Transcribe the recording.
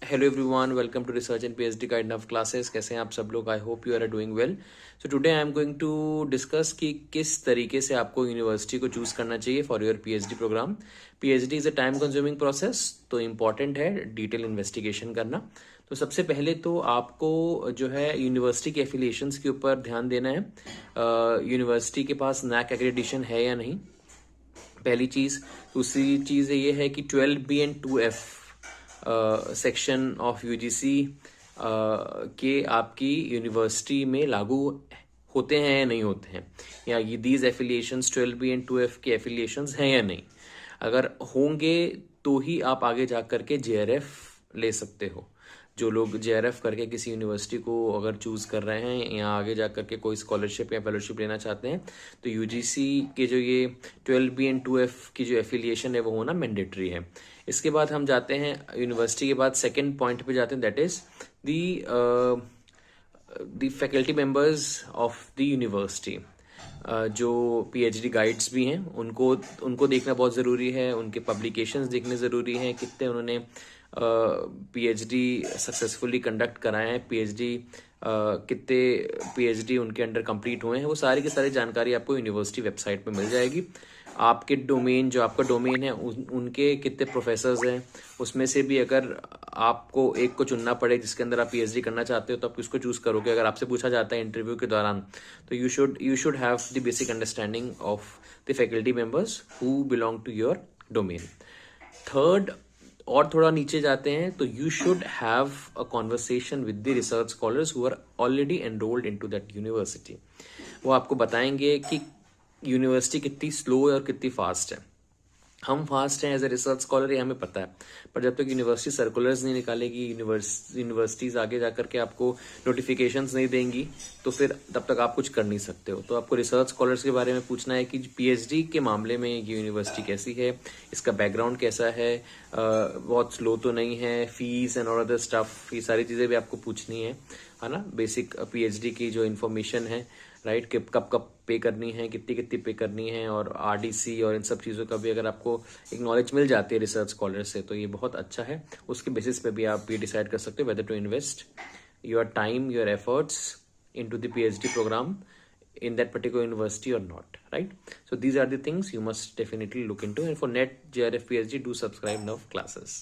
Hello everyone, welcome to research and PhD guide of classes. कैसे हैं आप सब लोग? I hope you are doing well. So today I am going to discuss कि किस तरीके से आपको यूनिवर्सिटी को चूज करना चाहिए for your PhD programme. PhD is a time consuming process, तो इम्पॉर्टेंट है डिटेल इन्वेस्टिगेशन करना। तो सबसे पहले तो आपको जो है यूनिवर्सिटी के एफिलिएशंस के ऊपर ध्यान देना है। यूनिवर्सिटी के पास नैक एक्रेडिटेशन है या नहीं, पहली चीज। दूसरी चीज ये है कि 12B and 2F section of UGC के आपकी यूनिवर्सिटी में लागू होते हैं या नहीं होते हैं, या ये these affiliations 12B and 2F के एफिलिएशंस हैं या नहीं। अगर होंगे तो ही आप आगे जा करके जेआरएफ ले सकते हो। जो लोग जेआरएफ करके किसी यूनिवर्सिटी को अगर चूज कर रहे हैं या आगे जा करके कोई स्कॉलरशिप या फेलोशिप लेना चाहते हैं, तो यूजीसी के जो ये 12B एंड 2F की जो एफिलिएशन है वो होना मैंडेटरी है। इसके बाद हम जाते हैं यूनिवर्सिटी के बाद सेकेंड पॉइंट पे जाते हैं, that is the faculty members of the university. जो पीएचडी गाइड्स भी हैं उनको देखना बहुत ज़रूरी है। उनके पब्लिकेशंस देखने ज़रूरी हैं, कितने उन्होंने पीएचडी सक्सेसफुली कंडक्ट कराए हैं, पीएचडी कितने पीएचडी उनके अंडर कंप्लीट हुए हैं, वो सारी की सारी जानकारी आपको यूनिवर्सिटी वेबसाइट पे मिल जाएगी। आपके डोमेन, जो आपका डोमेन है, उनके कितने प्रोफेसर्स हैं, उसमें से भी अगर आपको एक को चुनना पड़े जिसके अंदर आप पीएचडी करना चाहते हो, तो आप किसको चूज करोगे? अगर आपसे पूछा जाता है इंटरव्यू के दौरान, तो you should have the basic understanding of the faculty members who belong to your domain. Third, और थोड़ा नीचे जाते हैं, तो you should have a conversation with the research scholars who are already enrolled into that university. वो आपको बताएंगे कि यूनिवर्सिटी कितनी स्लो है और कितनी फास्ट है। हम फास्ट हैं एज ए रिसर्च स्कॉलर, ये हमें पता है, पर जब तक यूनिवर्सिटी सर्कुलर्स नहीं निकालेगी, यूनिवर्सिटीज आगे जाकर के आपको नोटिफिकेशंस नहीं देंगी, तो फिर तब तक आप कुछ कर नहीं सकते हो। तो आपको रिसर्च स्कॉलर्स के बारे में पूछना है कि पीएचडी के मामले में ये यूनिवर्सिटी कैसी है, इसका बैकग्राउंड कैसा है, बहुत स्लो तो नहीं है, फीस एंड और अदर स्टफ, ये सारी चीजें भी आपको पूछनी है ना। बेसिक पीएचडी की जो इन्फॉर्मेशन है, राइट, कि कब कब पे करनी है, कितनी कितनी पे करनी है, और आरडीसी और इन सब चीज़ों का भी अगर आपको एक नॉलेज मिल जाती है रिसर्च स्कॉलर से, तो ये बहुत अच्छा है। उसके बेसिस पे भी आप ये डिसाइड कर सकते हो whether to invest your time, your efforts into the PhD programme in that particular university or not, right? So these are the things you must definitely look into, and for NET JRF PhD, do subscribe now classes.